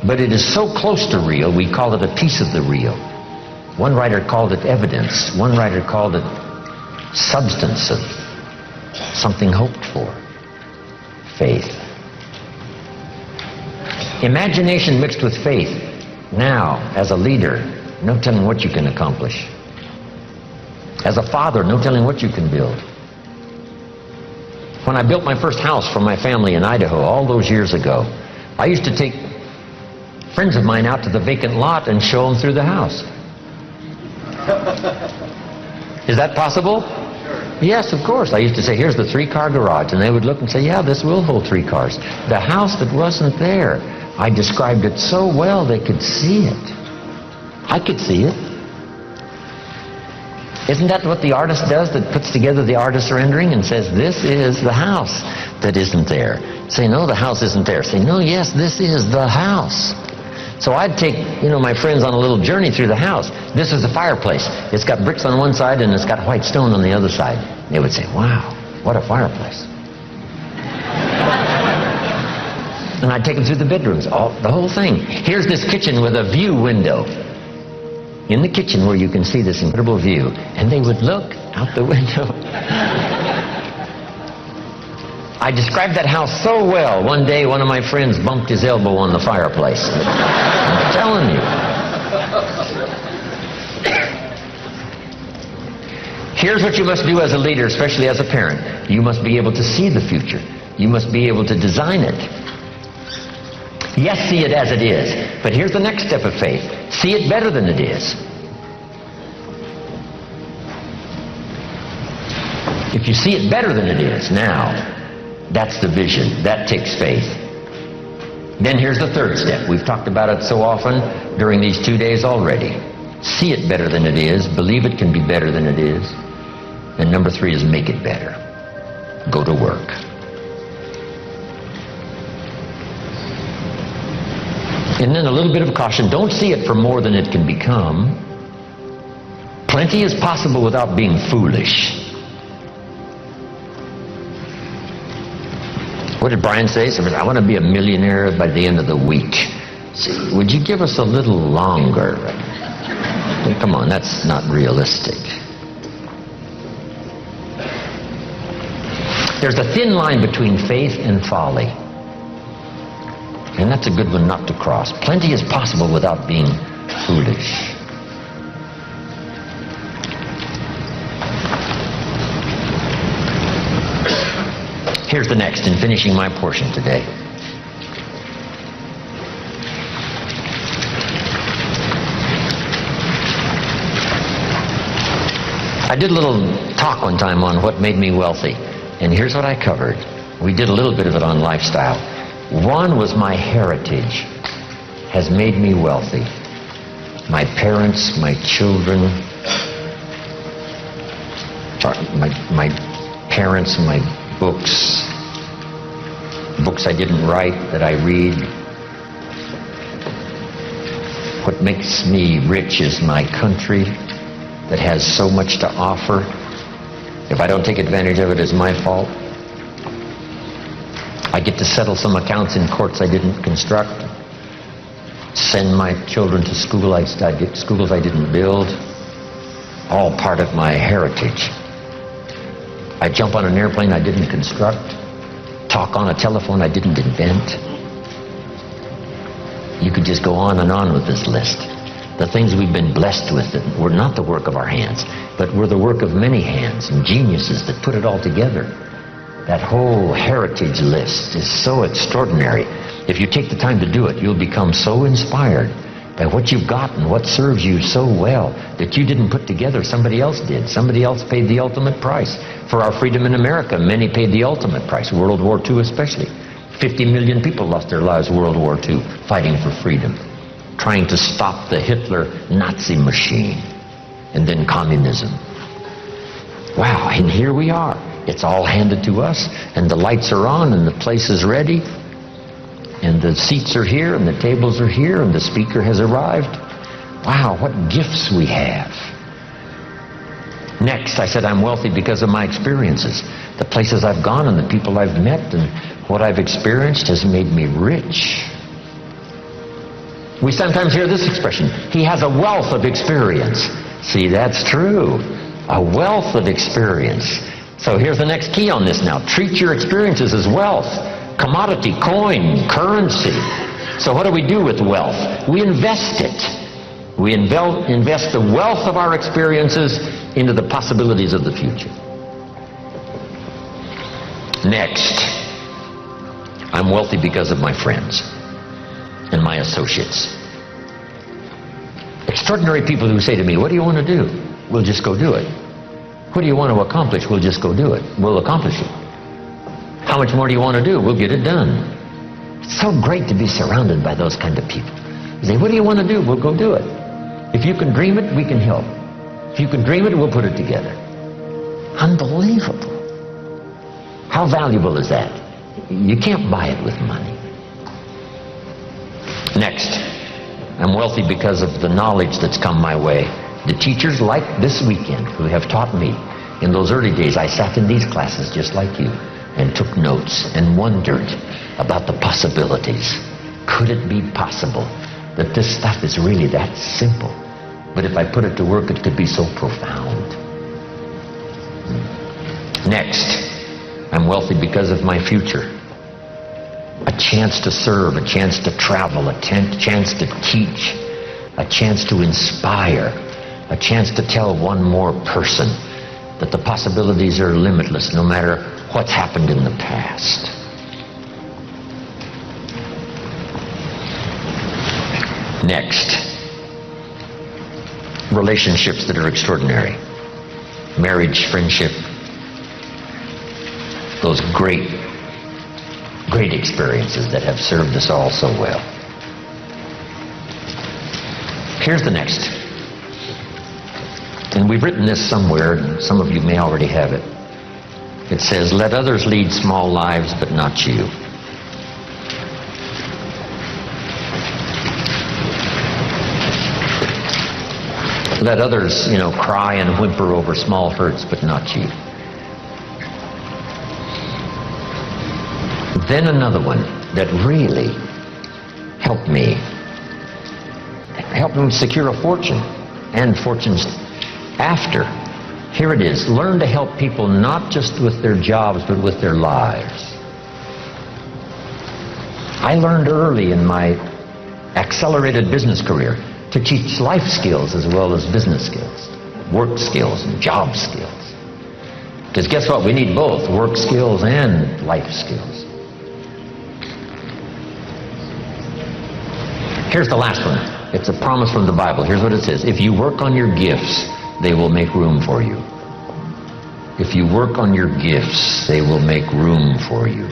but it is so close to real, we call it a piece of the real. One writer called it evidence. One writer called it substance of something hoped for. Faith. Imagination mixed with faith. Now, as a leader, no telling what you can accomplish. As a father, no telling what you can build. When I built my first house for my family in Idaho all those years ago, I used to take friends of mine out to the vacant lot and show them through the house. Is that possible? Sure. Yes, of course. I used to say, here's the 3-car garage, and they would look and say, yeah, this will hold 3 cars. The house that wasn't there, I described it so well they could see it. I could see it. Isn't that what the artist does, that puts together the artist's rendering and says, this is the house that isn't there? Say, no, the house isn't there. Say, no, yes, this is the house. So I'd take, my friends on a little journey through the house. This is the fireplace. It's got bricks on one side and it's got white stone on the other side. They would say, wow, what a fireplace. And I'd take them through the bedrooms, the whole thing. Here's this kitchen with a view window. In the kitchen where you can see this incredible view. And they would look out the window. I described that house so well. One day, one of my friends bumped his elbow on the fireplace. I'm telling you. Here's what you must do as a leader, especially as a parent. You must be able to see the future. You must be able to design it. Yes, see it as it is. But here's the next step of faith. See it better than it is. If you see it better than it is now, that's the vision. That takes faith. Then here's the third step. We've talked about it so often during these 2 days already. See it better than it is. Believe it can be better than it is. And number 3 is make it better. Go to work. And then a little bit of caution. Don't see it for more than it can become. Plenty is possible without being foolish. What did Brian say? He said, I want to be a millionaire by the end of the week. See, would you give us a little longer? Well, come on, that's not realistic. There's a thin line between faith and folly. And that's a good one not to cross. Plenty is possible without being foolish. Here's the next in finishing my portion today. I did a little talk one time on what made me wealthy. And here's what I covered. We did a little bit of it on lifestyle. One was my heritage has made me wealthy. My parents, my children, my parents, my books I didn't write that I read. What makes me rich is my country that has so much to offer. If I don't take advantage of it, it's my fault. I get to settle some accounts in courts I didn't construct. Send my children to schools I didn't build. All part of my heritage. I jump on an airplane I didn't construct. Talk on a telephone I didn't invent. You could just go on and on with this list. The things we've been blessed with that were not the work of our hands, but were the work of many hands and geniuses that put it all together. That whole heritage list is so extraordinary. If you take the time to do it, you'll become so inspired by what you've got and what serves you so well that you didn't put together, somebody else did. Somebody else paid the ultimate price. For our freedom in America, many paid the ultimate price, World War II especially. 50 million people lost their lives World War II fighting for freedom, trying to stop the Hitler Nazi machine and then communism. Wow, and here we are. It's all handed to us, and the lights are on, and the place is ready, and the seats are here, and the tables are here, and the speaker has arrived. Wow, what gifts we have. Next, I said I'm wealthy because of my experiences. The places I've gone and the people I've met and what I've experienced has made me rich. We sometimes hear this expression, he has a wealth of experience. See, that's true. A wealth of experience. So here's the next key on this now. Treat your experiences as wealth. Commodity, coin, currency. So what do we do with wealth? We invest it. We invest the wealth of our experiences into the possibilities of the future. Next, I'm wealthy because of my friends and my associates. Extraordinary people who say to me, what do you want to do? We'll just go do it. What do you want to accomplish? We'll just go do it. We'll accomplish it. How much more do you want to do? We'll get it done. It's so great to be surrounded by those kind of people. You say, what do you want to do? We'll go do it. If you can dream it, we can help. If you can dream it, we'll put it together. Unbelievable. How valuable is that? You can't buy it with money. Next, I'm wealthy because of the knowledge that's come my way. The teachers like this weekend who have taught me. In those early days, I sat in these classes just like you and took notes and wondered about the possibilities. Could it be possible that this stuff is really that simple? But if I put it to work, it could be so profound. Next, I'm wealthy because of my future. A chance to serve, a chance to travel, a chance to teach, a chance to inspire, a chance to tell one more person that the possibilities are limitless no matter what's happened in the past. Next, relationships that are extraordinary. Marriage, friendship, those great experiences that have served us all so well. Here's the next. And we've written this somewhere, and some of you may already have it. It says, let others lead small lives, but not you. Let others, cry and whimper over small hurts, but not you. Then another one that really helped me secure a fortune and fortunes after. Here it is. Learn to help people not just with their jobs, but with their lives. I learned early in my accelerated business career to teach life skills as well as business skills, work skills and job skills. Because guess what? We need both work skills and life skills. Here's the last one. It's a promise from the Bible. Here's what it says. If you work on your gifts, they will make room for you. If you work on your gifts, they will make room for you.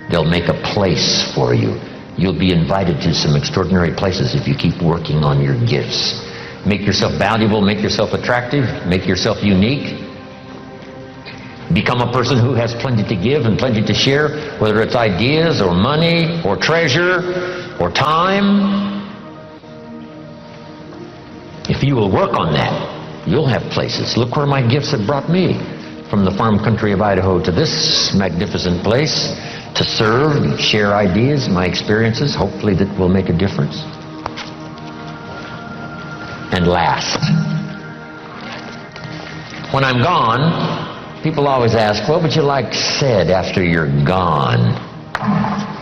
They'll make a place for you. You'll be invited to some extraordinary places if you keep working on your gifts. Make yourself valuable, make yourself attractive, make yourself unique. Become a person who has plenty to give and plenty to share, whether it's ideas or money or treasure or time. If you will work on that, you'll have places. Look where my gifts have brought me. From the farm country of Idaho to this magnificent place, to serve and share ideas, my experiences, hopefully that will make a difference. And last, when I'm gone, people always ask, what would you like said after you're gone?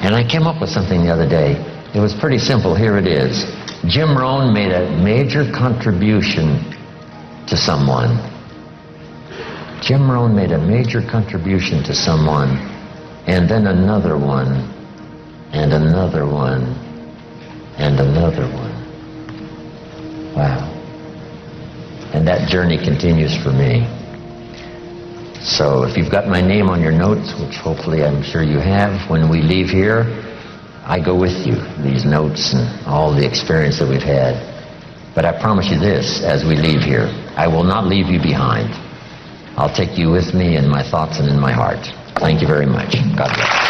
And I came up with something the other day. It was pretty simple. Here it is. Jim Rohn made a major contribution to someone. Jim Rohn made a major contribution to someone, and then another one, and another one, and another one. Wow. And that journey continues for me. So if you've got my name on your notes, which hopefully I'm sure you have, when we leave here, I go with you, these notes and all the experience that we've had. But I promise you this, as we leave here, I will not leave you behind. I'll take you with me in my thoughts and in my heart. Thank you very much. God bless.